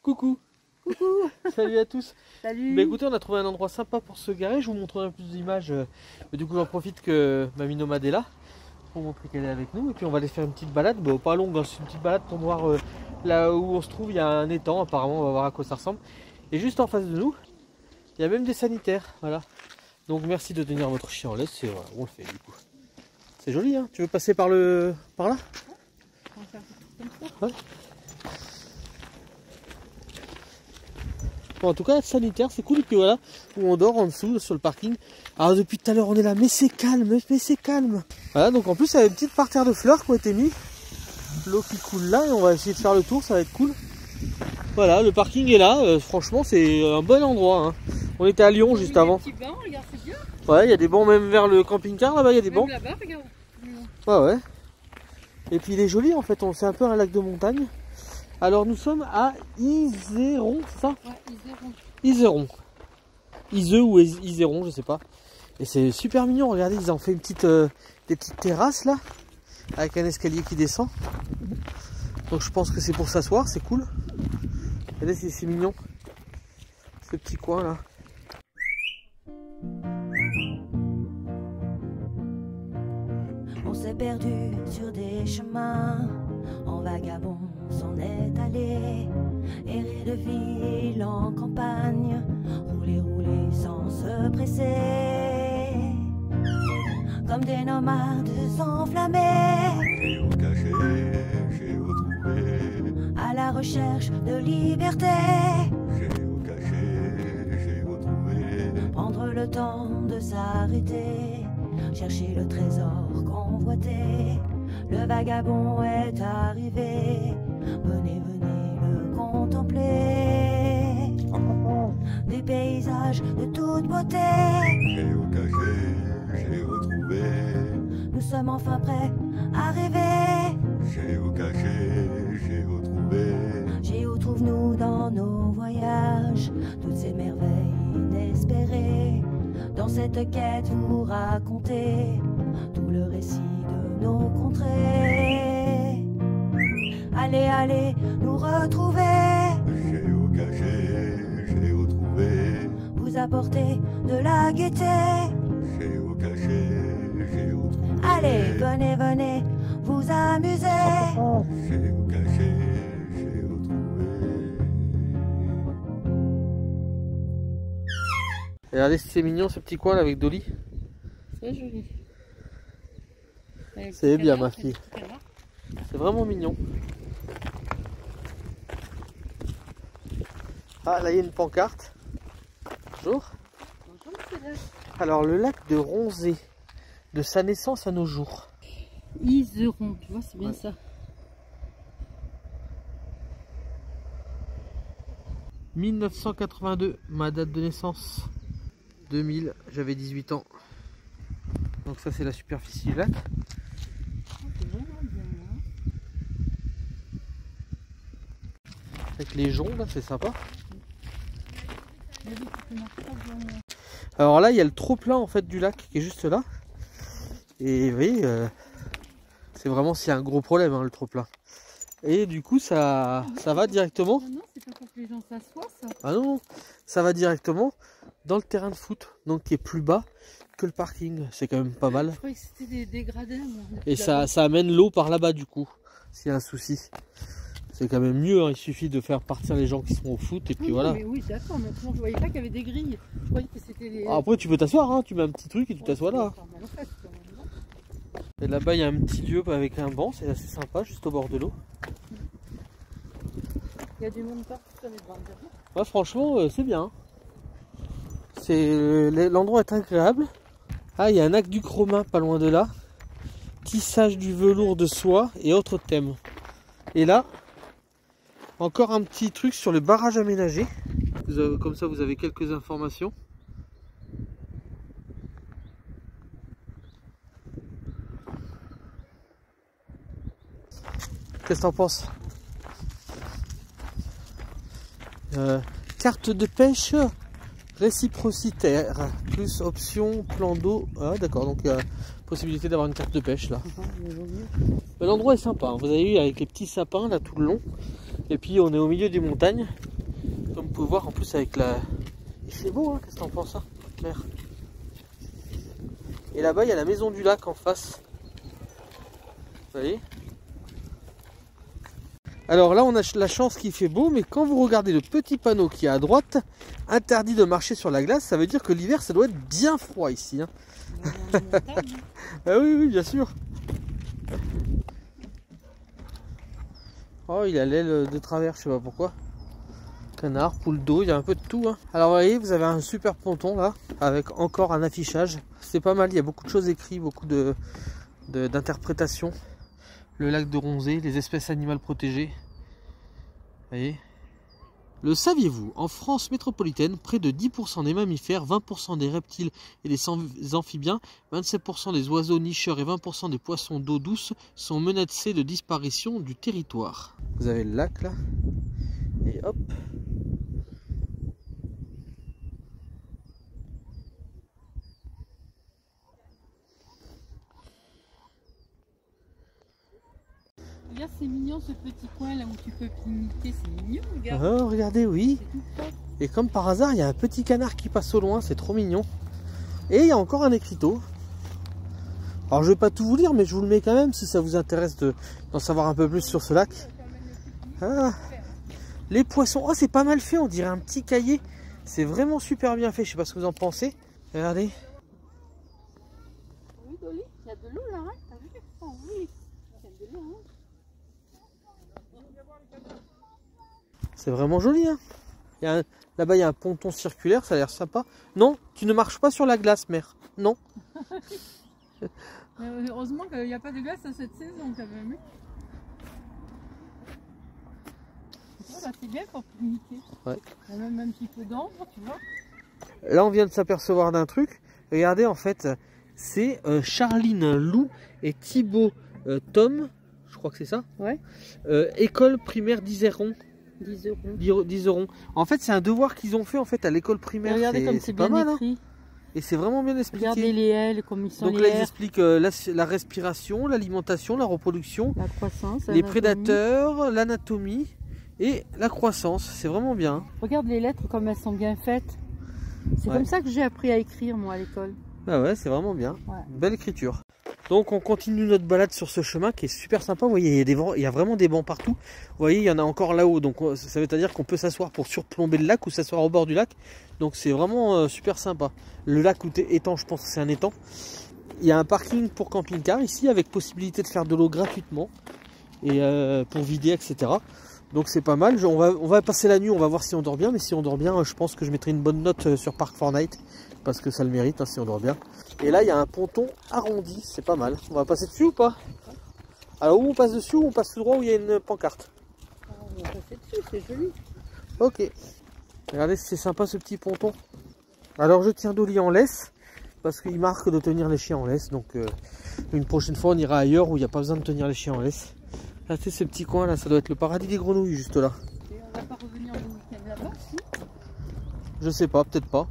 Coucou. Coucou. Salut à tous. Salut. Bah écoutez, on a trouvé un endroit sympa pour se garer. Je vous montrerai un peu plus d'images. Du coup, j'en profite que Mamie Nomade est là pour montrer qu'elle est avec nous. Et puis, on va aller faire une petite balade. Bon, pas longue, hein, c'est une petite balade pour voir là où on se trouve. Il y a un étang, apparemment. On va voir à quoi ça ressemble. Et juste en face de nous, il y a même des sanitaires. Voilà. Donc, merci de tenir votre chien en laisse. Et voilà, on le fait du coup. C'est joli, hein. Tu veux passer par là? On va faire comme ça. Ouais. Bon, en tout cas, sanitaire, c'est cool. Et puis voilà, où on dort en dessous sur le parking. Alors depuis tout à l'heure, on est là, mais c'est calme, mais c'est calme. Voilà, donc en plus, il y a une petite parterre de fleurs qui ont été mis. L'eau qui coule là, et on va essayer de faire le tour, ça va être cool. Voilà, le parking est là. Franchement, c'est un bon endroit. Hein. On était à Lyon juste avant. Des petits bancs, regarde, c'est bien. Ouais, il y a des bancs même vers le camping-car, là-bas, il y a des bancs. Là-bas, regarde. Ouais, ouais. Et puis il est joli en fait, c'est un peu un lac de montagne. Alors nous sommes à Iséron, c'est ça? Ouais, Iséron. Iséron. Iseux ou Iséron, je sais pas. Et c'est super mignon, regardez, ils ont fait des petites terrasses là, avec un escalier qui descend. Donc je pense que c'est pour s'asseoir, c'est cool. Regardez, c'est mignon. Ce petit coin là. On s'est perdu sur des chemins, en vagabond s'en est allé, errer de ville en campagne, rouler, rouler sans se presser, comme des nomades enflammés, géocaché, à la recherche de liberté, géocaché, géotrouvé, prendre le temps de s'arrêter, chercher le trésor convoité. Le vagabond est arrivé, venez, venez le contempler. Des paysages de toute beauté, géocaché, géotrouvé, nous sommes enfin prêts à rêver. géocaché, géotrouvé, Géo trouve-nous dans nos voyages, toutes ces merveilles inespérées. Dans cette quête vous racontez tout le récit de nos contrées. Allez, allez, nous retrouver, géocaché, géotrouvé, vous apporter de la gaieté. géocaché, géotrouvé, Allez, venez, venez, vous amuser. géocaché, géotrouvé. Et regardez, c'est mignon ce petit coin là avec Dolly. C'est joli. C'est bien ma fille. C'est vraiment mignon. Ah là il y a une pancarte. Bonjour. Bonjour, monsieur. Alors le lac de Ronzé, de sa naissance à nos jours. Iséron, tu vois, c'est bien Ouais. ça. 1982, ma date de naissance. 2000, j'avais 18 ans. Donc ça c'est la superficie du lac. C'est vraiment bien. Avec les joncs là, c'est sympa. Il y a des petits marques pas bien. Alors là il y a le trop plein en fait du lac qui est juste là. Et vous voyez, c'est un gros problème hein, le trop plein. Et du coup ça va directement. Non, c'est pas pour que les gens s'assoient, ça. Ah non, ça va directement dans le terrain de foot, donc qui est plus bas que le parking. C'est quand même pas mal. Je croyais que c'était des dégradés. Moi, Et ça amène l'eau par là-bas du coup, s'il y a un souci. C'est quand même mieux, hein. Il suffit de faire partir les gens qui sont au foot et puis Oui, voilà. mais oui, d'accord, mais autrement, je voyais pas qu'il y avait des grilles. Je croyais que c'était des. Après tu peux t'asseoir, hein. Tu mets un petit truc et tu t'assois là. Et là-bas il y a un petit lieu avec un banc, c'est assez sympa, juste au bord de l'eau. Il y a du monde partout sur les bancs. Ouais, franchement c'est bien. L'endroit est agréable. Ah, il y a un aqueduc romain pas loin de là. Tissage du velours de soie et autres thèmes. Et là, encore un petit truc sur le barrage aménagé. Comme ça, vous avez quelques informations. Qu'est-ce que t'en penses? Carte de pêche réciprocitaire, plus option plan d'eau. Ah d'accord, donc il y a possibilité d'avoir une carte de pêche là. L'endroit est sympa, hein. Vous avez vu avec les petits sapins là tout le long. Et puis on est au milieu des montagnes. pouvez voir en plus avec la... Il fait beau, hein, qu'est-ce que t'en penses, hein, mère? Et là-bas, il y a la maison du lac en face. Vous voyez? Alors là, on a la chance qu'il fait beau, mais quand vous regardez le petit panneau qui est à droite, interdit de marcher sur la glace, ça veut dire que l'hiver, ça doit être bien froid ici. Hein. Ah oui, oui, bien sûr. Oh, il a l'aile de travers, je sais pas pourquoi. Canard, poule d'eau, il y a un peu de tout. Hein. Alors vous voyez, vous avez un super ponton là, avec encore un affichage. C'est pas mal, il y a beaucoup de choses écrites, beaucoup d'interprétations. Le lac de Ronzé, les espèces animales protégées. Vous voyez. Le saviez-vous? En France métropolitaine, près de 10% des mammifères, 20% des reptiles et des amphibiens, 27% des oiseaux nicheurs et 20% des poissons d'eau douce sont menacés de disparition du territoire. Vous avez le lac là. Et hop. Regarde, c'est mignon ce petit coin là où tu peux pique-niquer, c'est mignon, regarde. Oh, regardez, oui. C'est tout propre. Et comme par hasard, il y a un petit canard qui passe au loin, c'est trop mignon. Et il y a encore un écriteau. Alors je vais pas tout vous lire, mais je vous le mets quand même si ça vous intéresse d'en savoir un peu plus sur ce lac. Ah, les poissons, oh c'est pas mal fait, on dirait un petit cahier. C'est vraiment super bien fait, je sais pas ce que vous en pensez. Regardez. Oui, Dolly, il y a de l'eau là, hein? T'as vu? Oh oui, il y a de l'eau, hein? C'est vraiment joli, hein. Là-bas, il y a un ponton circulaire, ça a l'air sympa. Non, tu ne marches pas sur la glace, mère. Non. Heureusement qu'il n'y a pas de glace à cette saison quand même. Voilà, c'est bien pour pique-niquer. Ouais. Il y a même un petit peu d'ombre, tu vois. Là, on vient de s'apercevoir d'un truc. Regardez, en fait, c'est Charline Lou et Thibaut Tom. Je crois que c'est ça. Ouais. École primaire d'Iseron. 10 euros. 10 euros. En fait, c'est un devoir qu'ils ont fait en fait à l'école primaire. Regardez comme c'est pas bien mal, écrit. hein. Et c'est vraiment bien expliqué. Regardez les ailes, comme ils sont. Donc les là, ils airs, expliquent la respiration, l'alimentation, la reproduction, la croissance, les l'anatomie. prédateurs, l'anatomie et la croissance. C'est vraiment bien. Regarde les lettres comme elles sont bien faites. C'est Ouais. comme ça que j'ai appris à écrire moi à l'école. Ah ouais, c'est vraiment bien. Ouais. Belle écriture. Donc on continue notre balade sur ce chemin qui est super sympa. Vous voyez, il y a vraiment des bancs partout. Vous voyez, il y en a encore là-haut. Donc ça veut dire qu'on peut s'asseoir pour surplomber le lac ou s'asseoir au bord du lac. Donc c'est vraiment super sympa. Le lac étang, je pense que c'est un étang. Il y a un parking pour camping-car ici avec possibilité de faire de l'eau gratuitement et pour vider, etc. Donc c'est pas mal. On va passer la nuit, on va voir si on dort bien. Mais si on dort bien, je pense que je mettrai une bonne note sur Park4Night parce que ça le mérite hein, si on dort bien. Et là, il y a un ponton arrondi, c'est pas mal. On va passer dessus ou pas? Alors où on passe dessus ou on passe tout droit où il y a une pancarte? On va passer dessus, c'est joli. Ok. Regardez, c'est sympa ce petit ponton. Alors je tiens Dolly en laisse parce qu'il marque de tenir les chiens en laisse. Donc une prochaine fois, on ira ailleurs où il n'y a pas besoin de tenir les chiens en laisse. Là, c'est ce petit coin là, ça doit être le paradis des grenouilles juste là. Et on va pas revenir le week-end là-bas, si? Je sais pas, peut-être pas.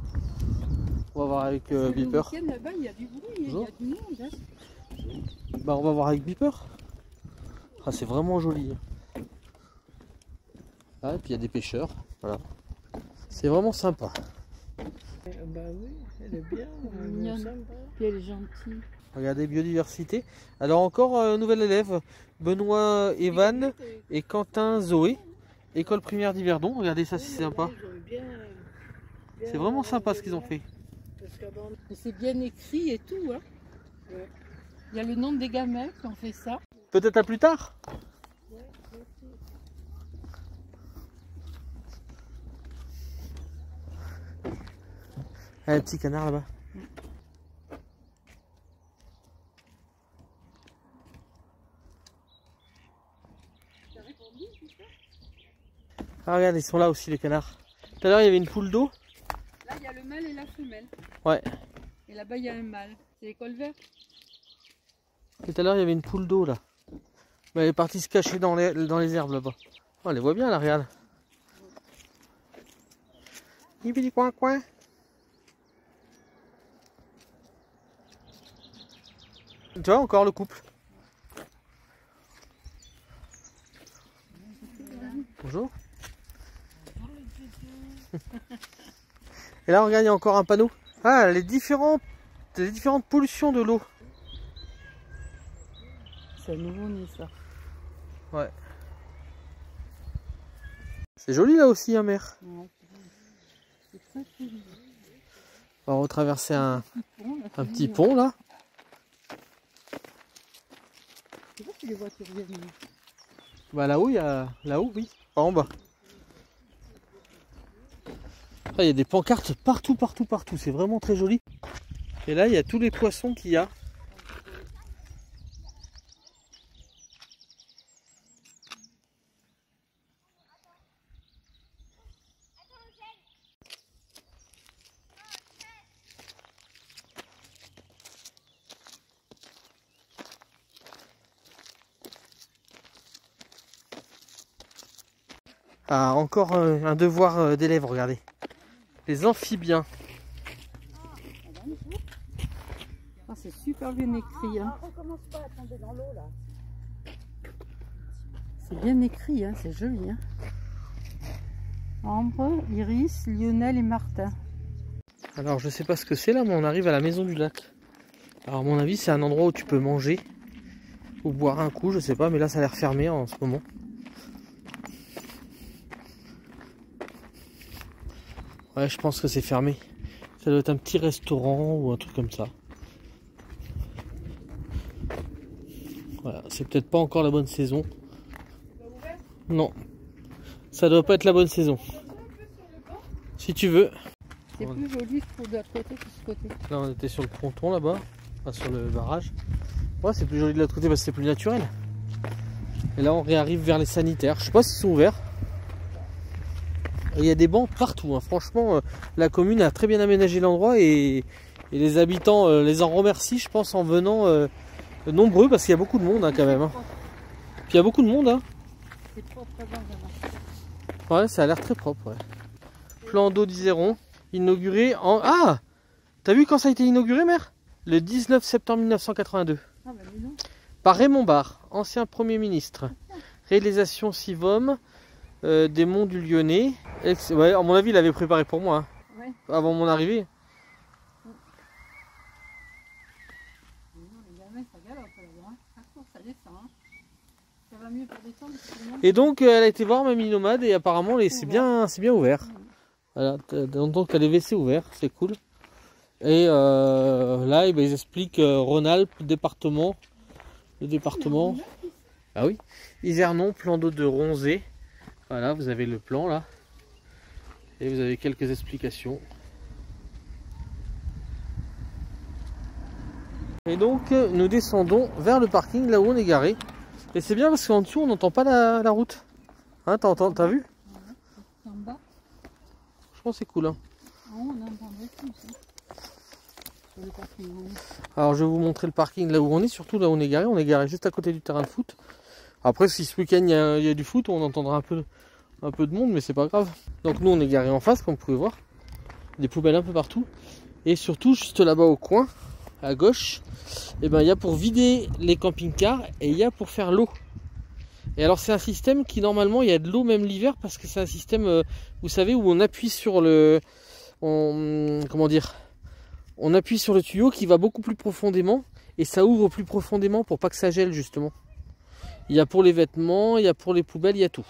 On va voir avec Le Beeper. week-end là-bas, il y a du bruit, il y a du monde. Hein. Bah on va voir avec Beeper. Ah, c'est vraiment joli. Ah, et puis il y a des pêcheurs. Voilà. C'est vraiment sympa. Bah oui, elle est bien, elle est Mignonne. sympa. Puis elle est gentille. Regardez, biodiversité. Alors encore un nouvel élève, Benoît Evan et Quentin Zoé, école primaire d'Yverdon. Regardez ça, c'est sympa. Ils ont bien C'est vraiment sympa ce qu'ils ont fait. parce qu'avant, Et c'est bien écrit et tout. Hein. Ouais. Il y a le nom des gamins qui ont fait ça. Peut-être à plus tard. Un petit canard là-bas. Ah regarde, ils sont là aussi les canards. Tout à l'heure il y avait une poule d'eau. Là, il y a le mâle et la femelle. Ouais. Et là-bas, il y a un mâle. C'est l'école verte. Tout à l'heure il y avait une poule d'eau là. Mais elle est partie se cacher dans les herbes là-bas. Oh, on les voit bien là, regarde. Hippity coin coin. Tu vois encore le couple. Bonjour. Et là, regarde, il y a encore un panneau. Ah, les différentes pollutions de l'eau. C'est nouveau-né ça. Ouais. C'est joli là aussi, hein, mère. Ouais, c'est très joli. On va retraverser un Un petit pont là. Tu vois si les voitures viennent. Bah là-haut, il y a. Là-haut, oui. En bas. Ah, il y a des pancartes partout, partout, partout. C'est vraiment très joli. Et là, il y a tous les poissons qu'il y a. Ah, encore un devoir d'élève, regardez. Les amphibiens. Ah, c'est super bien écrit. Hein. C'est bien écrit, hein, c'est joli. Hein. Ambre, Iris, Lionel et Martin. Alors, je sais pas ce que c'est là, mais on arrive à la maison du lac. Alors, à mon avis, c'est un endroit où tu peux manger ou boire un coup, je sais pas, mais là, ça a l'air fermé en ce moment. Ouais, je pense que c'est fermé. Ça doit être un petit restaurant ou un truc comme ça. Voilà, c'est peut-être pas encore la bonne saison. Non, ça doit pas être la bonne saison. Si tu veux. C'est plus joli, je trouve, de l'autre côté que de ce côté. Là, on était sur le fronton là-bas, enfin, sur le barrage. Ouais, c'est plus joli de l'autre côté parce que c'est plus naturel. Et là, on réarrive vers les sanitaires. Je sais pas s'ils sont ouverts. Il y a des bancs partout, hein. Franchement, la commune a très bien aménagé l'endroit et les habitants les en remercient, je pense, en venant nombreux parce qu'il y a beaucoup de monde hein, quand même. Hein. Puis il y a beaucoup de monde. Hein. C'est propre avant. Ouais, ça a l'air très propre. Ouais. Plan d'eau d'Iséron, inauguré en... Ah, t'as vu quand ça a été inauguré, mère? Le 19 septembre 1982. Ah, bah, dis donc. Par Raymond Barre, ancien Premier ministre. Réalisation Sivom. Des monts du Lyonnais. Ouais, à mon avis, il avait préparé pour moi, hein, Ouais. avant mon arrivée. Les gamins, ça galope là-bas. Hein. Ça court, ça descend. Hein. Ça va mieux pour descendre que pour monter. Et donc, elle a été voir Mamie Nomade et apparemment, c'est bien ouvert. Voilà, donc, t'as les WC ouverts, c'est cool. Et là, ils expliquent Rhône-Alpes, département. Le département. Ah oui. Isernon, plan d'eau de Ronzé. Voilà, vous avez le plan là. Et vous avez quelques explications. Et donc, nous descendons vers le parking, là où on est garé. Et c'est bien parce qu'en dessous, on n'entend pas la route. Hein, t'as vu? En bas, Je pense que c'est cool. Hein. en haut, on entendrait tout ça. Sur le parking, oui. Alors, je vais vous montrer le parking là où on est, surtout là où on est garé. On est garé juste à côté du terrain de foot. Après, si ce week-end il y a du foot, on entendra un peu de monde, mais c'est pas grave. Donc nous, on est garé en face, comme vous pouvez voir. Des poubelles un peu partout. Et surtout, juste là-bas au coin, à gauche, et ben, il y a pour vider les camping-cars et il y a pour faire l'eau. Et alors, c'est un système qui, normalement, il y a de l'eau même l'hiver parce que c'est un système, vous savez, où on appuie sur le... comment dire? On appuie sur le tuyau qui va beaucoup plus profondément et ça ouvre plus profondément pour pas que ça gèle, justement. Il y a pour les vêtements, il y a pour les poubelles, il y a tout.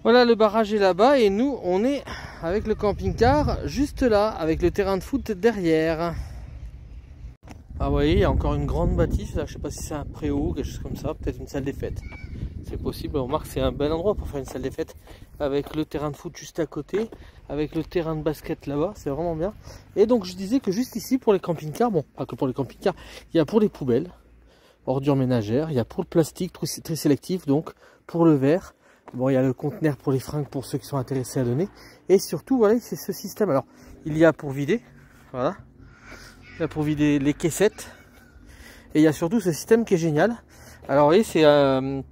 Voilà, le barrage est là-bas et nous, on est avec le camping-car juste là, avec le terrain de foot derrière. Ah, vous voyez, il y a encore une grande bâtisse. Là, je sais pas si c'est un préau ou quelque chose comme ça, peut-être une salle des fêtes. C'est possible, on remarque que c'est un bel endroit pour faire une salle des fêtes. Avec le terrain de foot juste à côté, avec le terrain de basket là-bas, c'est vraiment bien. Et donc, je disais que juste ici, pour les camping-cars, bon, pas que pour les camping-cars, il y a pour les poubelles. Ordures ménagères, il y a pour le plastique très sélectif, donc pour le verre, bon, il y a le conteneur pour les fringues pour ceux qui sont intéressés à donner, et surtout voilà, c'est ce système. Alors il y a pour vider, voilà, il y a pour vider les caissettes, et il y a surtout ce système qui est génial. Alors vous voyez, c'est un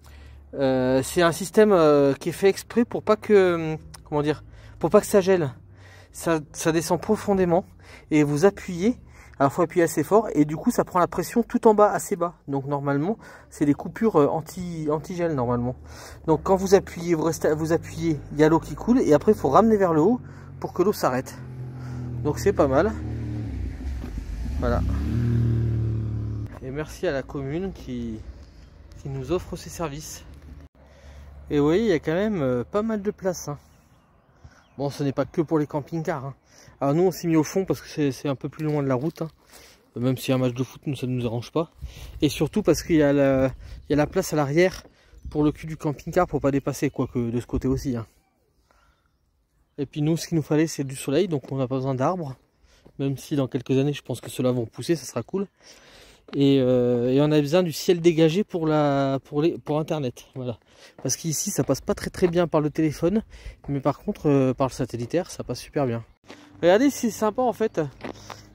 système qui est fait exprès pour pas que, comment dire, pour pas que ça gèle. Ça descend profondément et vous appuyez. Alors il faut appuyer assez fort et du coup ça prend la pression tout en bas assez bas. Donc normalement c'est des coupures anti-gel normalement. Donc quand vous appuyez, vous appuyez, il y a l'eau qui coule et après il faut ramener vers le haut pour que l'eau s'arrête. Donc c'est pas mal. Voilà. Et merci à la commune qui nous offre ces services. Et vous voyez, il y a quand même pas mal de place. Hein. Bon, ce n'est pas que pour les camping-cars. Hein. Alors nous, on s'est mis au fond parce que c'est un peu plus loin de la route. Hein. Même si un match de foot, ça ne nous arrange pas. Et surtout parce qu'il y a la place à l'arrière pour le cul du camping-car pour pas dépasser, quoique de ce côté aussi. Hein. Et puis nous, ce qu'il nous fallait, c'est du soleil, donc on n'a pas besoin d'arbres. Même si dans quelques années, je pense que ceux-là vont pousser, ça sera cool. Et on a besoin du ciel dégagé pour internet, voilà. Parce qu'ici ça passe pas très bien par le téléphone, mais par contre par le satellitaire ça passe super bien. Regardez, c'est sympa en fait.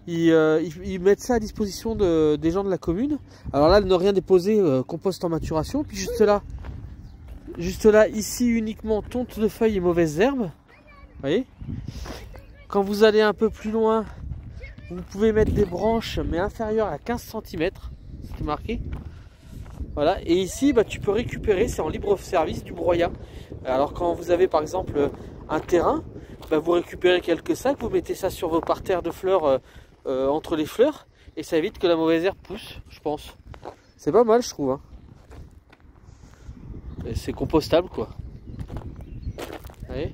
Ils mettent ça à disposition des gens de la commune. Alors là, ne rien déposer, compost en maturation. Puis juste là, ici uniquement tonte de feuilles et mauvaises herbes. Vous voyez. Quand vous allez un peu plus loin, vous pouvez mettre des branches mais inférieures à 15 cm, c'est marqué. Voilà, et ici bah, tu peux récupérer, c'est en libre service, du broyat. Alors quand vous avez par exemple un terrain, bah, vous récupérez quelques sacs, vous mettez ça sur vos parterres de fleurs, entre les fleurs, et ça évite que la mauvaise herbe pousse, je pense. C'est pas mal, je trouve. Hein. C'est compostable quoi. Vous voyez ?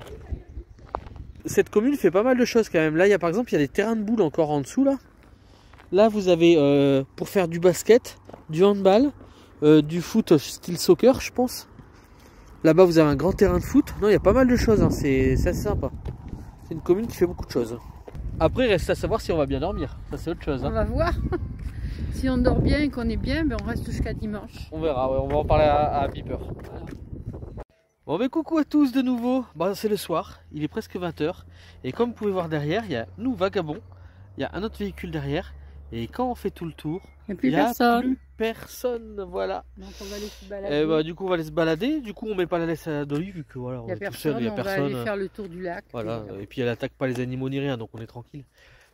Cette commune fait pas mal de choses quand même. Là, il y a par exemple, il y a des terrains de boules encore en dessous là. Là, vous avez pour faire du basket, du handball, du foot style soccer, je pense. Là-bas, vous avez un grand terrain de foot. Non, il y a pas mal de choses. Hein. C'est assez sympa. C'est une commune qui fait beaucoup de choses. Après, il reste à savoir si on va bien dormir. Ça, c'est autre chose. Hein. On va voir. Si on dort bien et qu'on est bien, ben on reste jusqu'à dimanche. On verra. Ouais, on va en parler à Beeper. Voilà. Bon mais coucou à tous de nouveau, bah, c'est le soir, il est presque 20 h et comme vous pouvez voir derrière, il y a nous vagabonds, il y a un autre véhicule derrière et quand on fait tout le tour, il n'y a personne. Plus personne, voilà. Donc on va aller se balader. Et bah, du coup on va aller se balader, du coup on met pas la laisse à Dolly vu que voilà, on est tout seul, il y a personne. On va aller faire le tour du lac. Voilà, et puis elle attaque pas les animaux ni rien, donc on est tranquille.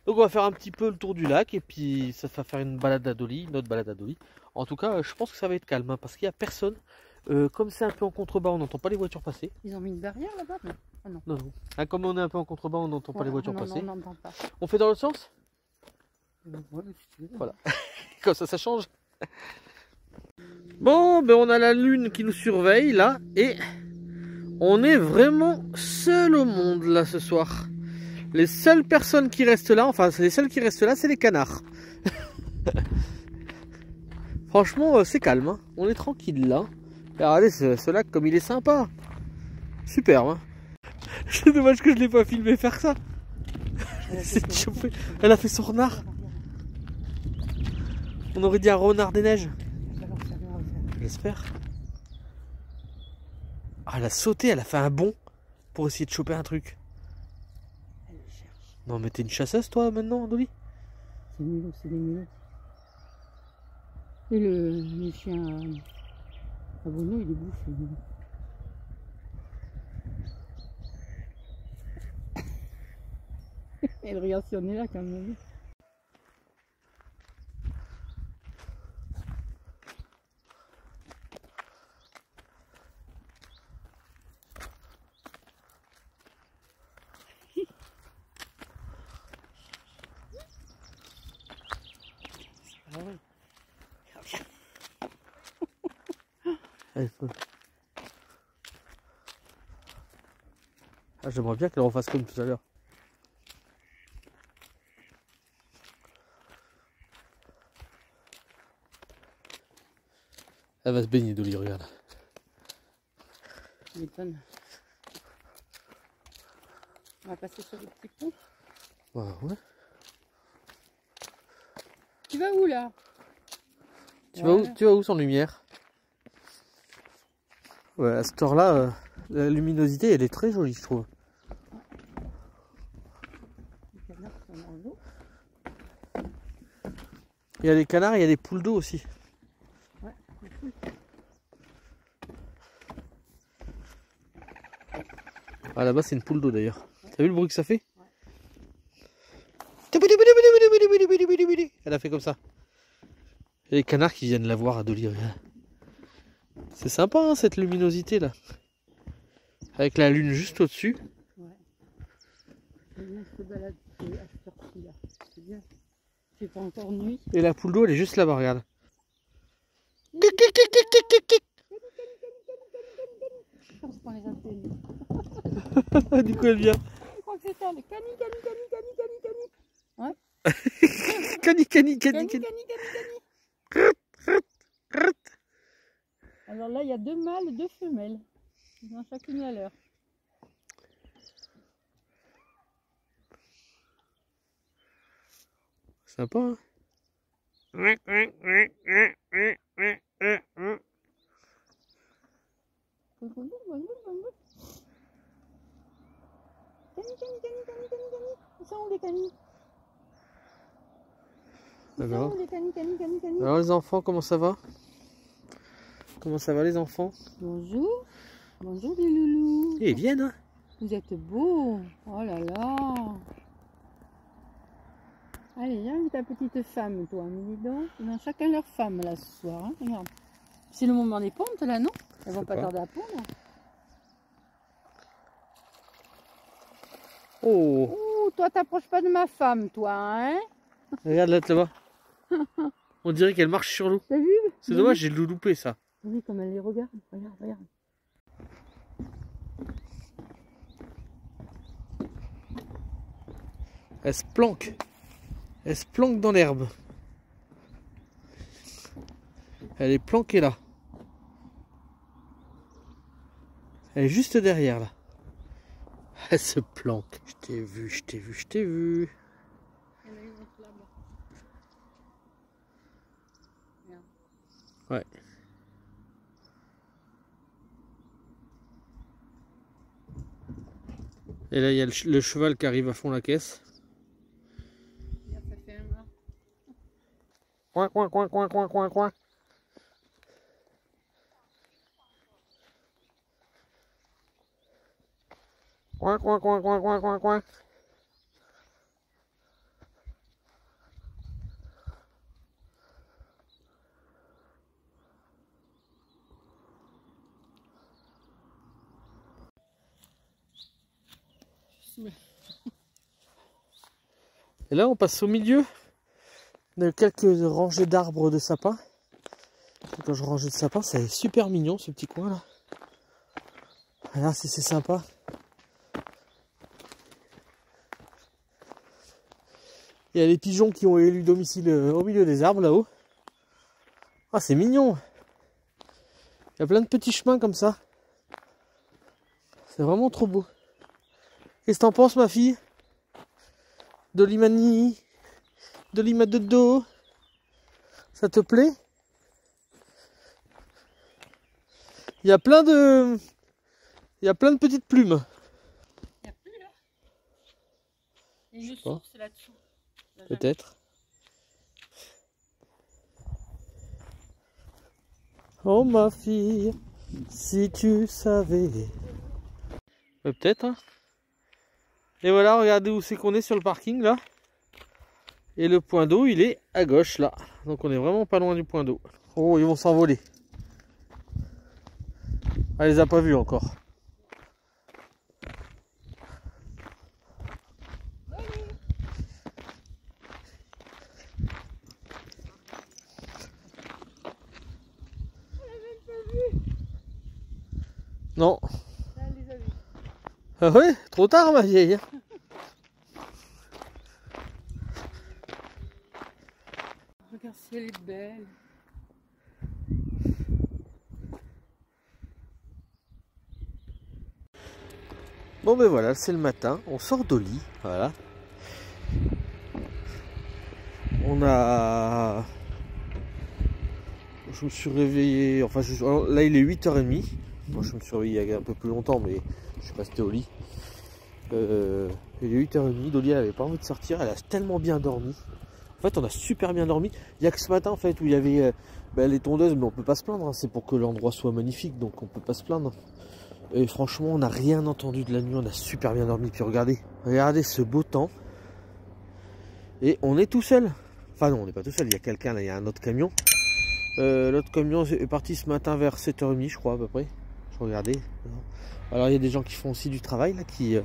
Donc on va faire un petit peu le tour du lac et puis ça va faire une balade à Dolly, notre balade à Dolly. En tout cas je pense que ça va être calme hein, parce qu'il n'y a personne. Comme c'est un peu en contrebas, on n'entend pas les voitures passer. Ils ont mis une barrière là-bas? Non. Ah, non. Non. Ah, comme on est un peu en contrebas, on n'entend pas les voitures passer. Non, on n'entend pas. On fait dans l'autre sens? Ouais, si tu veux. Voilà. Comme ça change. Bon, ben on a la lune qui nous surveille là et on est vraiment seul au monde là ce soir. Les seules personnes qui restent là, enfin les seules qui restent là, c'est les canards. Franchement, c'est calme. Hein. On est tranquille là. Et regardez ce lac comme il est sympa. Superbe. Hein. C'est dommage que je l'ai pas filmé faire ça. Elle a fait son renard. On aurait dit un renard des neiges. J'espère. Ah, elle a sauté, elle a fait un bond pour essayer de choper un truc. Non mais t'es une chasseuse toi maintenant, Dolly? C'est mignon, c'est des mignons. Et le chien à Bruno, il est bouffé. Et regarde si on est là quand même. Ah, j'aimerais bien qu'elle refasse comme tout à l'heure. Elle va se baigner, Dolly, regarde. Tu m'étonnes. On va passer sur le petit pont. Ouais, ouais. Tu vas où là? Tu vas où sans lumière? Ouais, à cette heure-là, la luminosité, elle est très jolie, je trouve. Les canards sont dans l'eau. Il y a des canards, il y a des poules d'eau aussi. Ouais, des poules. Ah, là-bas, c'est une poule d'eau d'ailleurs. T'as vu le bruit que ça fait? Elle a fait comme ça. Et les canards qui viennent la voir à Dolly. C'est sympa hein, cette luminosité là. Avec la lune juste au-dessus. Ouais. C'est bien, je te balade à cette heure-ci là. C'est bien. C'est pas encore nuit. Et la poule d'eau elle est juste là-bas, regarde. Je pense qu'on les a tenus. Du coup elle vient. Je crois que c'est ça, le cani. Ouais. Cani. Cani. Alors là, il y a 2 mâles et 2 femelles. Ils ont chacune à l'heure. Sympa hein. Cani. Ils sont où les canis? Alors, Les canis. alors les enfants, comment ça va? Comment ça va les enfants? Bonjour. Bonjour les loulous. Et ils viennent hein. Vous êtes beaux. Oh là là. Allez, viens ta petite femme, toi, mais dis donc. Ils ont chacun leur femme là ce soir. Hein. Regarde. C'est le moment des pontes là, non? Elles vont pas tarder à pondre. Oh, Ouh, toi t'approches pas de ma femme, toi, hein? regarde là-bas. On dirait qu'elle marche sur l'eau. T'as vu? C'est dommage, j'ai le loupé ça. T'as vu comme elle les regarde? Regarde. Elle se planque. Elle se planque dans l'herbe. Elle est planquée là. Elle est juste derrière là. Elle se planque. Je t'ai vu. Ouais. Et là, il y a le cheval qui arrive à fond la caisse. Coin. Coin. Et là, on passe au milieu de quelques rangées d'arbres de sapins. Et quand je range de sapins, c'est super mignon ce petit coin là. Là, c'est sympa. Il y a les pigeons qui ont élu domicile au milieu des arbres là-haut. Ah, c'est mignon. Il y a plein de petits chemins comme ça. C'est vraiment trop beau. Qu'est-ce que t'en penses, ma fille? Dolimani, Dolima Dodo, ça te plaît? Il y a plein de petites plumes. Il n'y a plus là? Il y a une source là-dessous. Peut-être. Oh ma fille, si tu savais. Peut-être hein. Et voilà, regardez où c'est qu'on est sur le parking là. Et le point d'eau il est à gauche là. Donc on est vraiment pas loin du point d'eau. Oh, ils vont s'envoler. Elle les a pas vus encore. Non. Elle les a vus. Ah ouais, trop tard ma vieille. Regarde si elle est belle. Bon ben voilà, c'est le matin, on sort d'au lit, voilà. Je me suis réveillé, enfin là il est 8h30. Moi je me suis réveillé il y a un peu plus longtemps mais je suis resté au lit. Il est 8h30, Dolly elle avait pas envie de sortir, elle a tellement bien dormi. En fait on a super bien dormi. Il n'y a que ce matin en fait où il y avait les tondeuses, mais on peut pas se plaindre, hein. C'est pour que l'endroit soit magnifique, donc on peut pas se plaindre. Et franchement on n'a rien entendu de la nuit, on a super bien dormi. Puis regardez ce beau temps. Et on est tout seul. Enfin non, on n'est pas tout seul, il y a quelqu'un là, il y a un autre camion. L'autre camion est parti ce matin vers 7h30 je crois à peu près. Je regardais. Alors il y a des gens qui font aussi du travail là, qui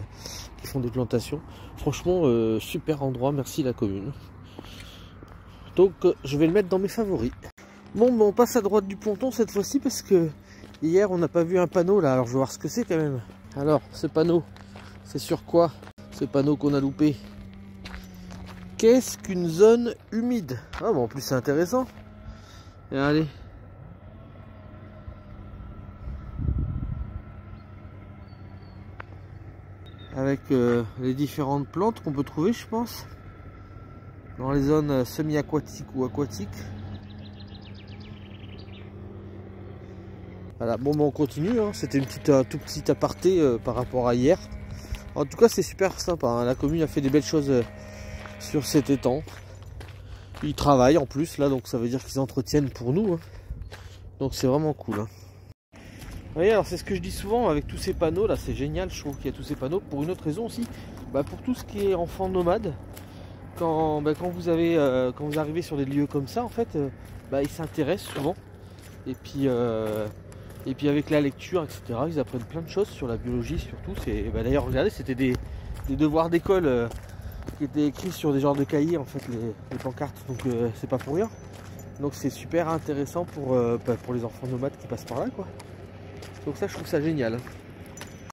font des plantations. Franchement, super endroit, merci la commune. Donc je vais le mettre dans mes favoris. Bon, on passe à droite du ponton cette fois-ci parce que hier on n'a pas vu un panneau là, alors je vais voir ce que c'est quand même. Alors ce panneau, c'est sur quoi? Ce panneau qu'on a loupé. Qu'est-ce qu'une zone humide? Ah bon, en plus c'est intéressant. Et allez. Avec les différentes plantes qu'on peut trouver, je pense, dans les zones semi-aquatiques ou aquatiques. Voilà, bon, on continue, hein. C'était un tout petit aparté par rapport à hier. En tout cas, c'est super sympa, hein. La commune a fait des belles choses sur cet étang. Ils travaillent en plus là, donc ça veut dire qu'ils entretiennent pour nous, hein. Donc c'est vraiment cool, hein. Vous voyez, alors c'est ce que je dis souvent avec tous ces panneaux là, c'est génial, je trouve qu'il y a tous ces panneaux pour une autre raison aussi, pour tout ce qui est enfants nomades. Quand vous arrivez sur des lieux comme ça, en fait, ils s'intéressent souvent. Et puis avec la lecture, etc., ils apprennent plein de choses sur la biologie surtout. D'ailleurs, regardez, c'était des devoirs d'école qui étaient écrits sur des genres de cahiers, en fait, les pancartes. Donc c'est pas pour rien. Donc c'est super intéressant pour les enfants nomades qui passent par là, quoi. Donc ça, je trouve ça génial.